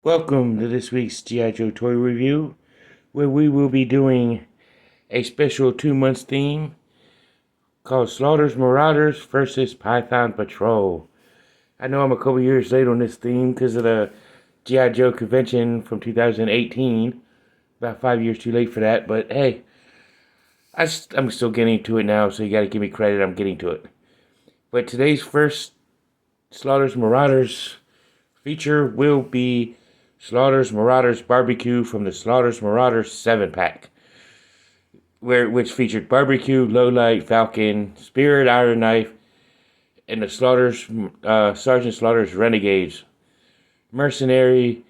Welcome to this week's G.I. Joe toy review, where we will be doing a special 2 months theme called Slaughter's Marauders versus Python Patrol. I know I'm a couple years late on this theme because of the G.I. Joe convention from 2018. About 5 years too late for that, but hey, I'm still getting to it now, so you gotta give me credit, I'm getting to it. But today's first Slaughter's Marauders feature will be Slaughter's Marauders Barbecue from the Slaughter's Marauders 7-pack, which featured Barbecue, Lowlight, Falcon, Spirit, Iron Knife, and the Sergeant Slaughter's Renegades, Mercenary,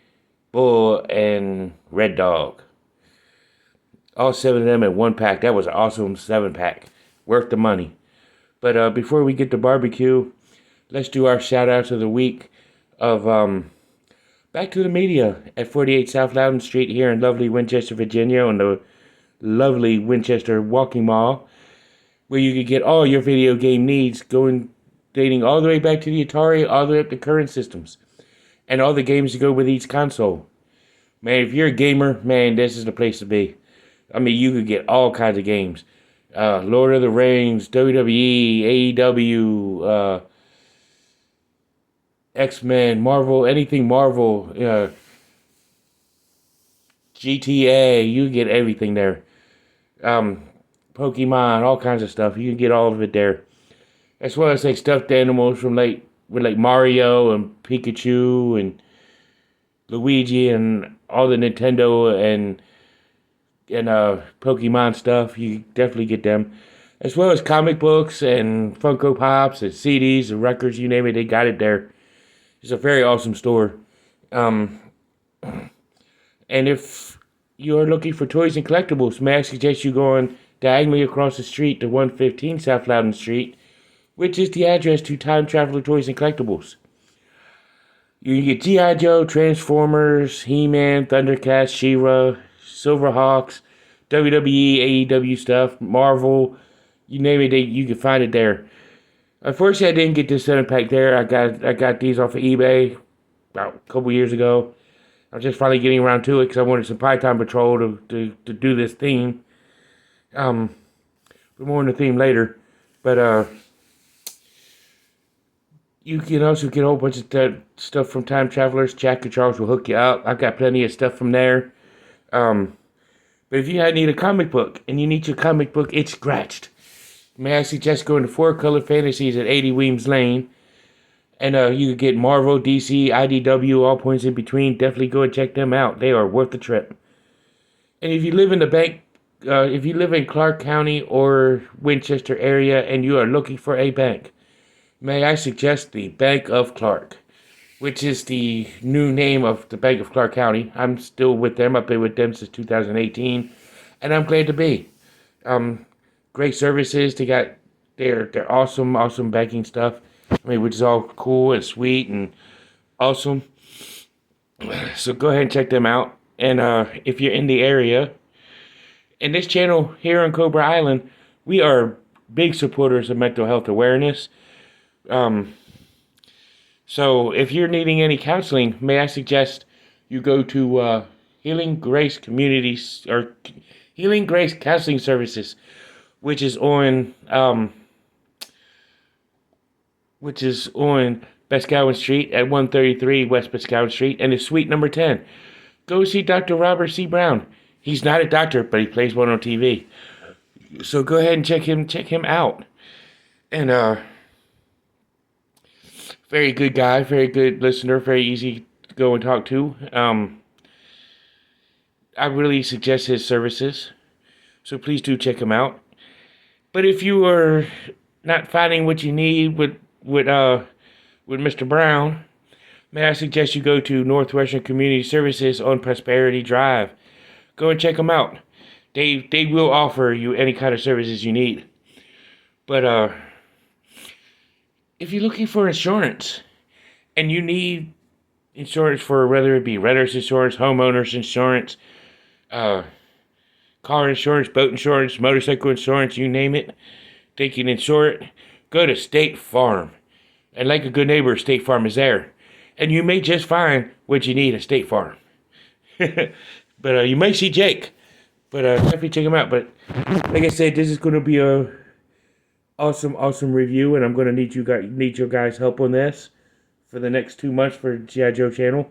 Bull, and Red Dog. All 7 of them in 1 pack. That was an awesome 7-pack. Worth the money. But before we get to Barbecue, let's do our shout-outs of the week of Back to the Media at 48 South Loudon Street here in lovely Winchester, Virginia, on the lovely Winchester Walking Mall, where you can get all your video game needs, dating all the way back to the Atari, all the way up to current systems, and all the games to go with each console. Man, if you're a gamer, man, this is the place to be. I mean, you could get all kinds of games. Lord of the Rings, WWE, AEW, X-Men, Marvel, anything Marvel, GTA, you get everything there. Pokemon, all kinds of stuff. You can get all of it there. As well as like stuffed animals from with Mario and Pikachu and Luigi and all the Nintendo and Pokemon stuff. You definitely get them. As well as comic books and Funko Pops and CDs and records, you name it, they got it there. It's a very awesome store. And if you're looking for toys and collectibles, may I suggest you going diagonally across the street to 115 South Loudon Street, which is the address to Time Traveler Toys and Collectibles. You can get G.I. Joe, Transformers, He-Man, Thundercats, She-Ra, Silverhawks, WWE, AEW stuff, Marvel, you name it, you can find it there. Unfortunately, I didn't get this 7-pack there. I got these off of eBay about a couple years ago. I'm just finally getting around to it because I wanted some Python Patrol to do this theme. But more on the theme later. But you can also get a whole bunch of stuff from Time Travelers. Jack and Charles will hook you up. I've got plenty of stuff from there. But if you need a comic book and you need your comic book itch scratched, may I suggest going to 4-Color Fantasies at 80 Weems Lane. And you can get Marvel, DC, IDW, all points in between. Definitely go and check them out. They are worth the trip. And if you live in if you live in Clark County or Winchester area and you are looking for a bank, may I suggest the Bank of Clark, which is the new name of the Bank of Clark County. I'm still with them. I've been with them since 2018, and I'm glad to be. Great services. They got their awesome banking stuff. I mean, which is all cool and sweet and awesome. So go ahead and check them out. And if you're in the area, in this channel here on Cobra Island, we are big supporters of mental health awareness. So if you're needing any counseling, may I suggest you go to Healing Grace Communities or Healing Grace Counseling Services, which is on Boscawen Street at 133 West Boscawen Street, and it's suite number 10. Go see Dr. Robert C. Brown. He's not a doctor, but he plays one on TV. So go ahead and check him out. And very good guy, very good listener, very easy to go and talk to. I really suggest his services. So please do check him out. But if you are not finding what you need with Mr. Brown, may I suggest you go to Northwestern Community Services on Prosperity Drive. Go and check them out. They will offer you any kind of services you need. But if you're looking for insurance and you need insurance for whether it be renter's insurance, homeowner's insurance, car insurance, boat insurance, motorcycle insurance, you name it, they can insure it. Go to State Farm. And like a good neighbor, State Farm is there. And you may just find what you need at State Farm. But you may see Jake. But definitely check him out. But like I said, this is going to be a awesome review, and I'm going to need your guys' help on this for the next 2 months for G.I. Joe channel,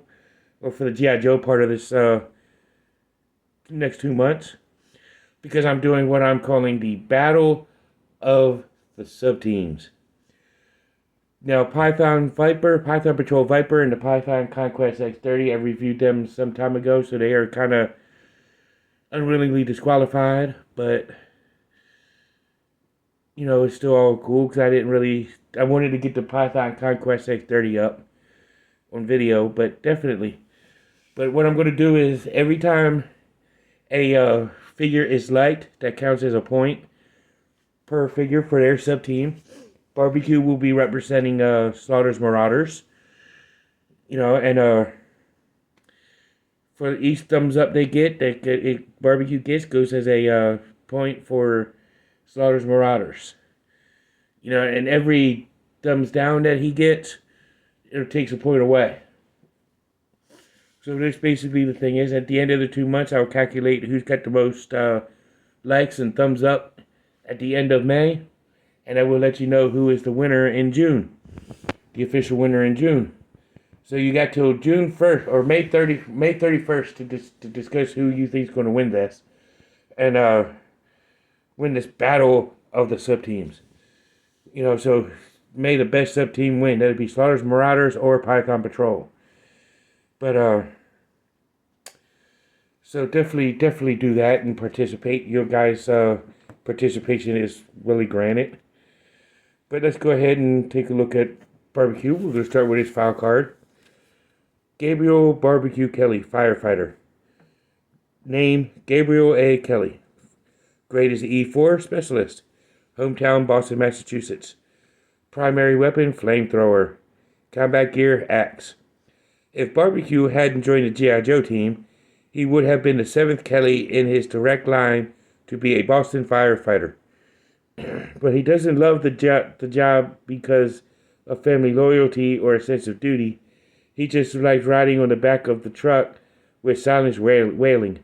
or for the G.I. Joe part of this next 2 months, because I'm doing what I'm calling the Battle of the Sub-Teams. Now, Python Patrol Viper, and the Python Conquest X30, I reviewed them some time ago, so they are kind of unwillingly disqualified, but you know, it's still all cool, because I wanted to get the Python Conquest X30 up on video, but definitely. But what I'm going to do is, every time a figure is liked, that counts as a point per figure for their sub-team. Barbecue will be representing Slaughter's Marauders. You know, and for each thumbs up they get, Barbecue gets, goes as a point for Slaughter's Marauders. You know, and every thumbs down that he gets, it takes a point away. So this basically the thing is, at the end of the 2 months, I'll calculate who's got the most likes and thumbs up at the end of May. And I will let you know who is the winner in June. The official winner in June. So you got till June 1st, or May 31st to discuss who you think is going to win this. And win this battle of the sub-teams. You know, so may the best sub-team win. That'd be Slaughter's Marauders or Python Patrol. But, so definitely do that and participate. Your guys' participation is really granted. But let's go ahead and take a look at Barbecue. We're going to start with his file card. Gabriel Barbecue Kelly, firefighter. Name, Gabriel A. Kelly. Grade is E4, specialist. Hometown, Boston, Massachusetts. Primary weapon, flamethrower. Combat gear, axe. If Barbecue hadn't joined the G.I. Joe team, he would have been the 7th Kelly in his direct line to be a Boston firefighter. But he doesn't love the job because of family loyalty or a sense of duty. He just likes riding on the back of the truck with silence wailing,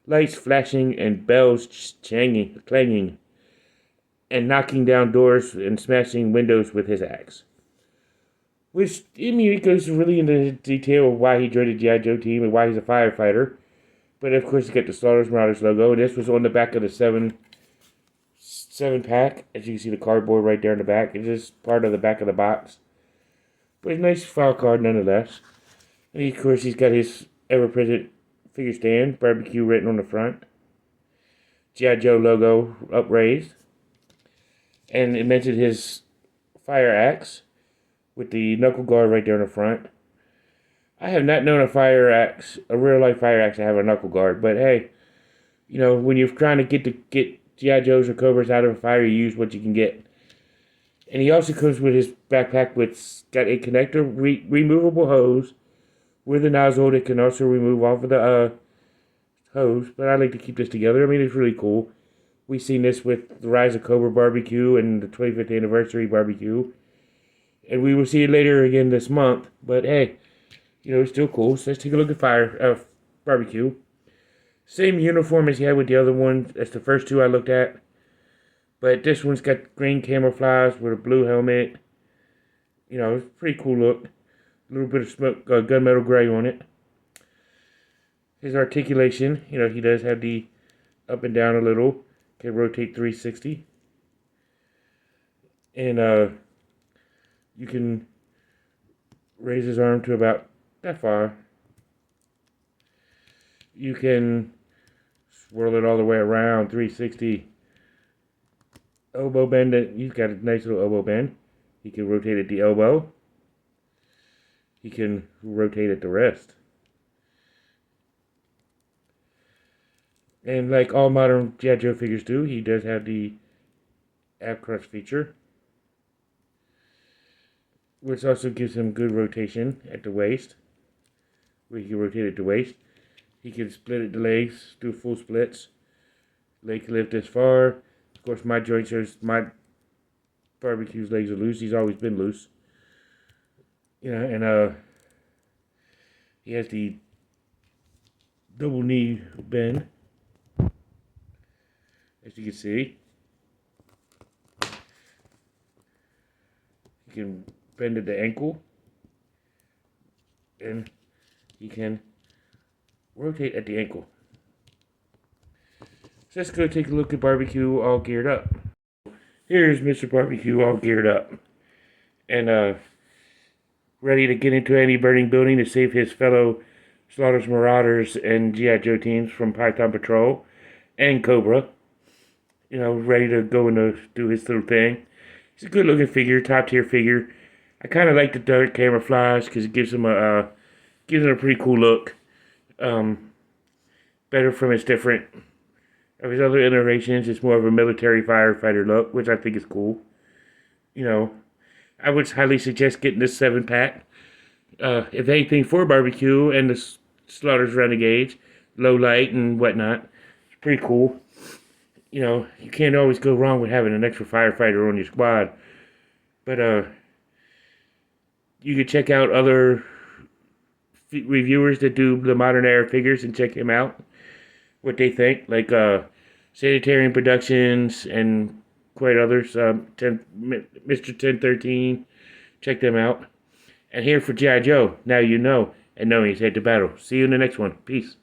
lights flashing and bells clanging, and knocking down doors and smashing windows with his axe. Which, I mean, it goes really into detail of why he joined the G.I. Joe team and why he's a firefighter. But of course, you got the Slaughter's Marauders logo. This was on the back of the 7-pack. As you can see, the cardboard right there in the back. It's just part of the back of the box. But it's a nice file card nonetheless. And of course, he's got his ever-present figure stand, Barbecue written on the front. G.I. Joe logo upraised. And it mentioned his fire axe with the knuckle guard right there in the front. I have not known a real-life fire axe to have a knuckle guard, but hey, you know, when you're trying to get G.I. Joes or Cobras out of a fire, you use what you can get. And he also comes with his backpack got a connector, removable hose with a nozzle that can also remove off of the hose, but I like to keep this together. I mean, it's really cool. We've seen this with the Rise of Cobra Barbecue and the 25th Anniversary Barbecue. And we will see it later again this month. But hey, you know, it's still cool. So let's take a look at Barbecue. Same uniform as he had with the other one. That's the first two I looked at. But this one's got green camouflage with a blue helmet. You know, it's a pretty cool look. A little bit of smoke, gunmetal gray on it. His articulation, you know, he does have the up and down a little. Can rotate 360. And you can raise his arm to about that far. You can swirl it all the way around, 360. Elbow bend, he's got a nice little elbow bend. He can rotate at the elbow. He can rotate at the wrist. And like all modern G.I. Joe figures do, he does have the ab crunch feature, which also gives him good rotation at the waist, where he can rotate at the waist. He can split at the legs, do full splits. Leg can lift this far. Of course, my Barbecue's legs are loose. He's always been loose. You know, and He has the double knee bend, as you can see. You can bend at the ankle, and you can rotate at the ankle. So let's go take a look at Barbecue all geared up. Here's Mr. Barbecue all geared up, and ready to get into any burning building to save his fellow Slaughter's Marauders and G.I. Joe teams from Python Patrol and Cobra. You know, ready to go and do his little thing. He's a good looking figure, top tier figure. I kind of like the dark camouflage because it gives him a pretty cool look. Better from his different of his other iterations. It's more of a military firefighter look, which I think is cool. You know, I would highly suggest getting this 7-pack. If anything, for Barbecue and the Slaughter's Renegades, low light and whatnot. It's pretty cool. You know, you can't always go wrong with having an extra firefighter on your squad. But you can check out other reviewers that do the modern era figures and check them out. What they think, like Sanitarian Productions and quite others. Mr. 1013, check them out. And here for G.I. Joe, now you know, and knowing he's head to battle. See you in the next one. Peace.